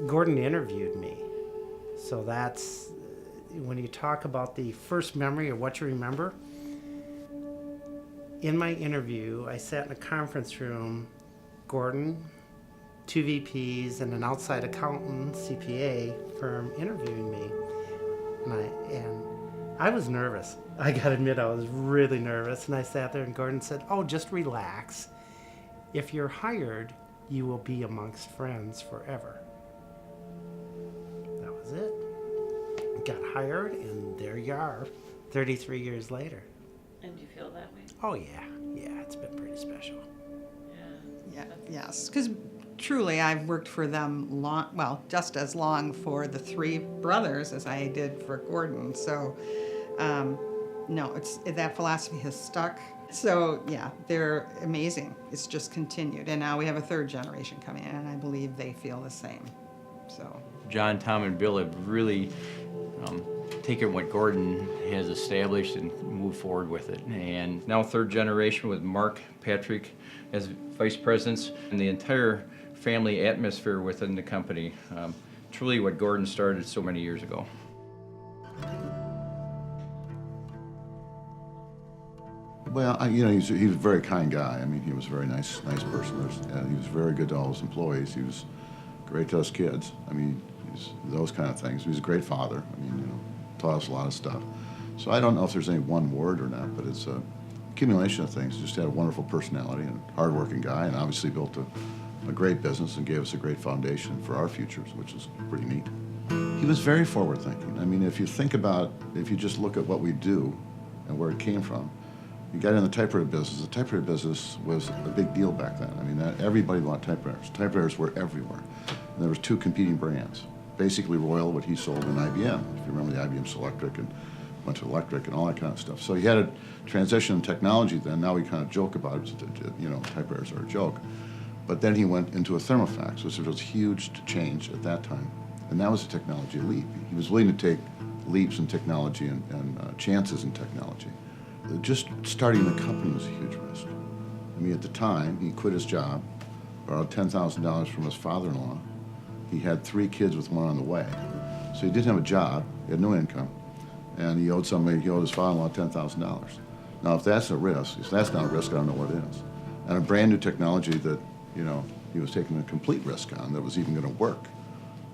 Gordon interviewed me. So that's, when you talk about the first memory or what you remember, in my interview, I sat in a conference room, Gordon, 2 VPs, and an outside accountant, CPA firm interviewing me. And I was nervous. I gotta admit, I was really nervous. And I sat there and Gordon said, "Oh, just relax. If you're hired, you will be amongst friends forever." That was it. Got hired, and there you are, 33 years later. And do you feel that way? Oh, yeah. Yeah, it's been pretty special. Yeah, yes, because truly I've worked for them just as long for the three brothers as I did for Gordon. So, no, that philosophy has stuck. So, yeah, they're amazing. It's just continued. And now we have a third generation coming in, and I believe they feel the same. So, John, Tom, and Bill have really taken what Gordon has established and moved forward with it. And now third generation with Mark, Patrick as vice presidents, and the entire family atmosphere within the company. Truly what Gordon started so many years ago. Well, he was a very kind guy. I mean, he was a very nice person. He was very good to all his employees. He was great to us kids. I mean, those kind of things. He was a great father. I mean, taught us a lot of stuff. So I don't know if there's any one word or not, but it's a accumulation of things. Just had a wonderful personality and hardworking guy, and obviously built a great business and gave us a great foundation for our futures, which is pretty neat. He was very forward-thinking. I mean, if you just look at what we do and where it came from, you got in the typewriter business. The typewriter business was a big deal back then. I mean, everybody wanted typewriters. Typewriters were everywhere. And there was two competing brands. Basically Royal, what he sold, and IBM. If you remember the IBM Selectric and went to electric and all that kind of stuff. So he had a transition in technology then. Now we kind of joke about it, typewriters are a joke. But then he went into a thermofax, which was a huge change at that time. And that was a technology leap. He was willing to take leaps in technology and chances in technology. Just starting the company was a huge risk. I mean, at the time, he quit his job, borrowed $10,000 from his father-in-law. He had 3 kids with one on the way. So he didn't have a job, he had no income, and he owed his father-in-law $10,000. Now, if that's a risk, if that's not a risk, I don't know what is. And a brand new technology that, he was taking a complete risk on that was even going to work.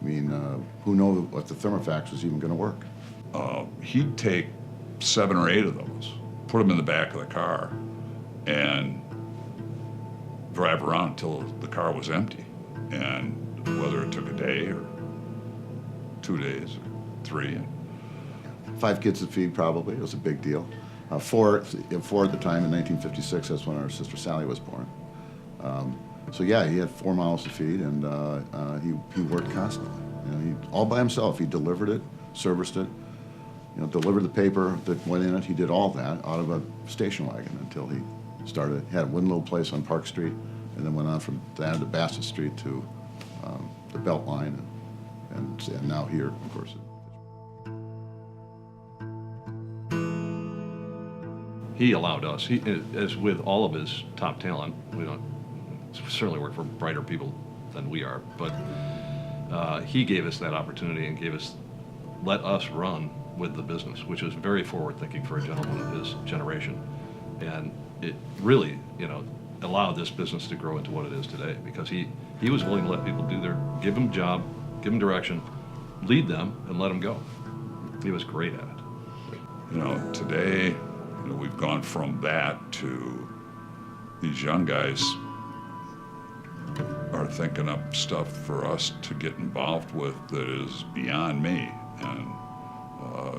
I mean, who knows what the thermofax was even going to work? He'd take 7 or 8 of those, put them in the back of the car, and drive around until the car was empty. And whether it took a day or 2 days or 3. 5 kids to feed, probably. It was a big deal. 4 at the time in 1956. That's when our sister Sally was born. So yeah, he had 4 mouths to feed, and he worked constantly. He all by himself. He delivered it, serviced it, delivered the paper that went in it. He did all that out of a station wagon until he had one little place on Park Street, and then went on from that to Bassett Street to the Belt Line, and now here, of course. He allowed us, as with all of his top talent, we don't certainly work for brighter people than we are, but he gave us that opportunity and let us run with the business, which was very forward-thinking for a gentleman of his generation. And it really, allowed this business to grow into what it is today, because he was willing to let people give them a job, give them direction, lead them, and let them go. He was great at it. Today, we've gone from that to these young guys are thinking up stuff for us to get involved with that is beyond me, and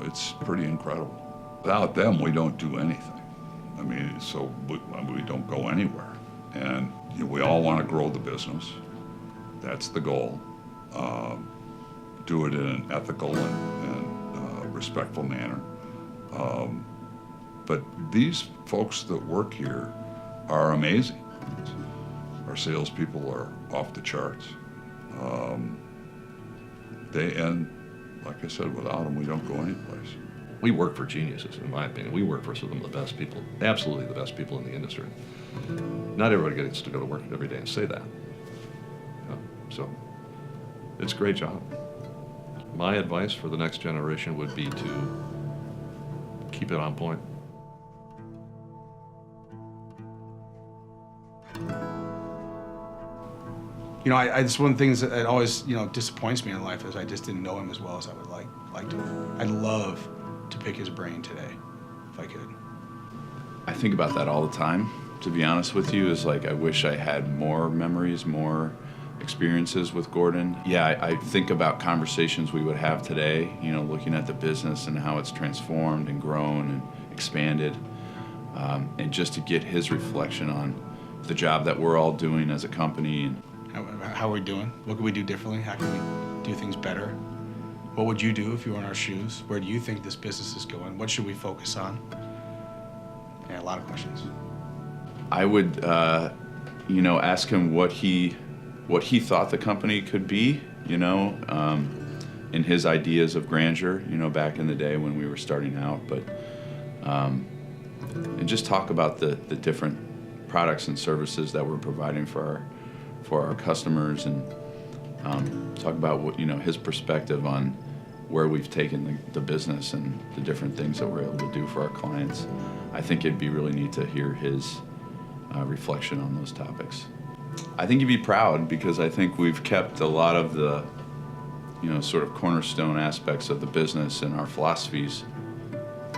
it's pretty incredible. Without them, we don't do anything. I mean, so we don't go anywhere. And we all want to grow the business. That's the goal. Do it in an ethical and respectful manner. But these folks that work here are amazing. Our salespeople are off the charts. And like I said, without them, we don't go anyplace. We work for geniuses, in my opinion. We work for some of the best people, absolutely the best people in the industry. Not everybody gets to go to work every day and say that. So It's a great job. My advice for the next generation would be to keep it on point. You know, it's one of the things that always, disappoints me in life is I just didn't know him as well as I would like to. I'd love to pick his brain today, if I could. I think about that all the time, to be honest with you, is like I wish I had more memories, more experiences with Gordon. Yeah, I think about conversations we would have today, looking at the business and how it's transformed and grown and expanded, and just to get his reflection on the job that we're all doing as a company. And How are we doing? What could we do differently? How can we do things better? What would you do if you were in our shoes? Where do you think this business is going? What should we focus on? Yeah, a lot of questions. I would, ask him what he thought the company could be, and his ideas of grandeur, back in the day when we were starting out. But and just talk about the different products and services that we're providing for our customers, and talk about what his perspective on where we've taken the business and the different things that we're able to do for our clients. I think it'd be really neat to hear his reflection on those topics. I think he'd be proud because I think we've kept a lot of the, sort of cornerstone aspects of the business, and our philosophies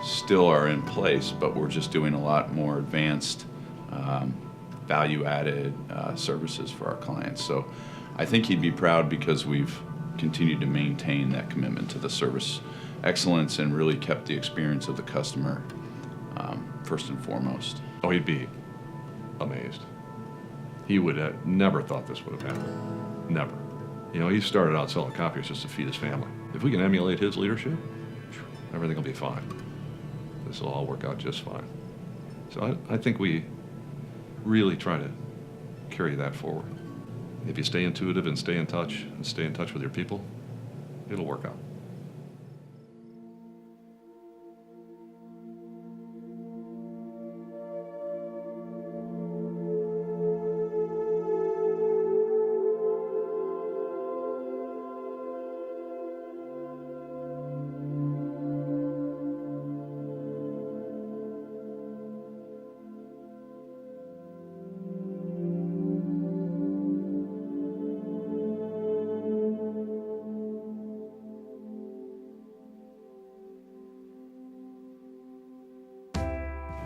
still are in place, but we're just doing a lot more advanced, value-added services for our clients. So I think he'd be proud because we've continued to maintain that commitment to the service excellence and really kept the experience of the customer first and foremost. Oh, he'd be amazed. He would have never thought this would have happened. Never. He started out selling copiers just to feed his family. If we can emulate his leadership, everything will be fine. This will all work out just fine. So I think we really try to carry that forward. If you stay intuitive and stay in touch with your people, it'll work out.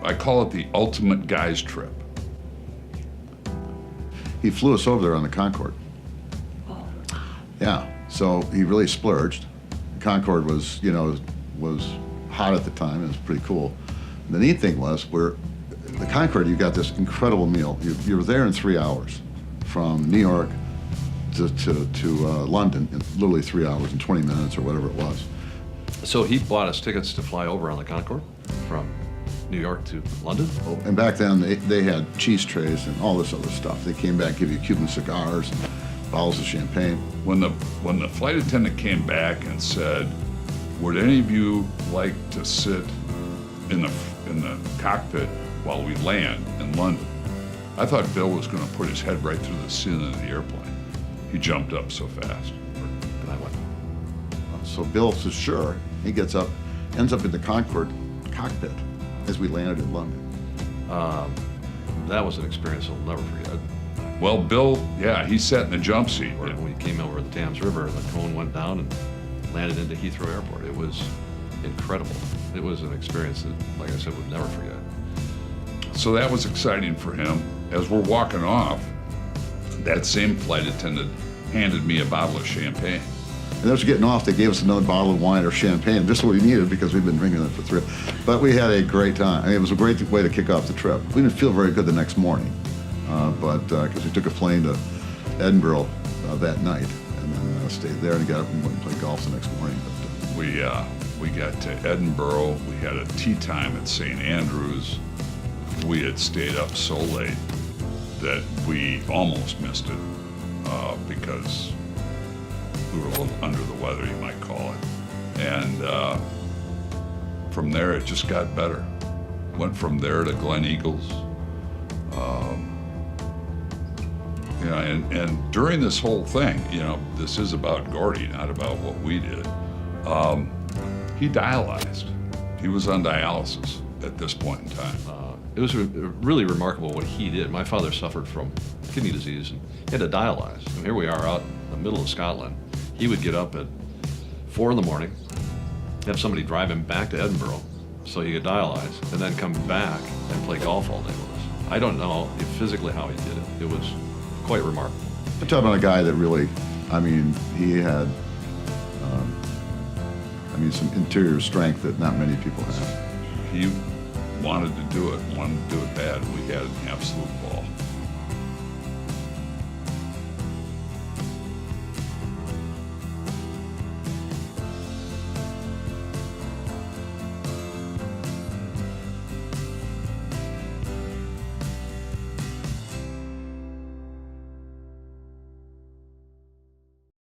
I call it the ultimate guys trip. He flew us over there on the Concorde. Yeah, so he really splurged. The Concorde was, was hot at the time. It was pretty cool. And the neat thing was, the Concorde, you got this incredible meal. You were there in 3 hours, from New York to London in literally 3 hours and 20 minutes or whatever it was. So he bought us tickets to fly over on the Concorde from New York to London? And back then, they had cheese trays and all this other stuff. They came back, give you Cuban cigars and bottles of champagne. When the flight attendant came back and said, "Would any of you like to sit in the cockpit while we land in London?" I thought Bill was going to put his head right through the ceiling of the airplane. He jumped up so fast. And I went, So Bill says, sure. He gets up, ends up in the Concorde cockpit as we landed in London. that was an experience I'll never forget. Well, Bill, yeah, he sat in the jump seat. When we came over the Thames River, the cone went down and landed into Heathrow Airport. It was incredible. It was an experience that, like I said, we'll never forget. So that was exciting for him. As we're walking off, that same flight attendant handed me a bottle of champagne. And as we're getting off, they gave us another bottle of wine or champagne, just what we needed because we've been drinking it for 3 hours. But we had a great time. I mean, it was a great way to kick off the trip. We didn't feel very good the next morning, because we took a plane to Edinburgh that night, and then stayed there and got up and went and played golf the next morning. But, We got to Edinburgh. We had a tea time at St. Andrews. We had stayed up so late that we almost missed it because we were a little under the weather, you might call it. And from there, it just got better. Went from there to Glen Eagles. You know, and during this whole thing, you know, this is about Gordy, not about what we did. He dialyzed. He was on dialysis at this point in time. It was really remarkable what he did. My father suffered from kidney disease and he had to dialyze. And here we are out in the middle of Scotland. He would get up at 4 in the morning, have somebody drive him back to Edinburgh so he could dialyze, and then come back and play golf all day with us. I don't know physically how he did it. It was quite remarkable. I'm talking about a guy that really, I mean, he had, some interior strength that not many people have. He wanted to do it bad. We had an absolute ball.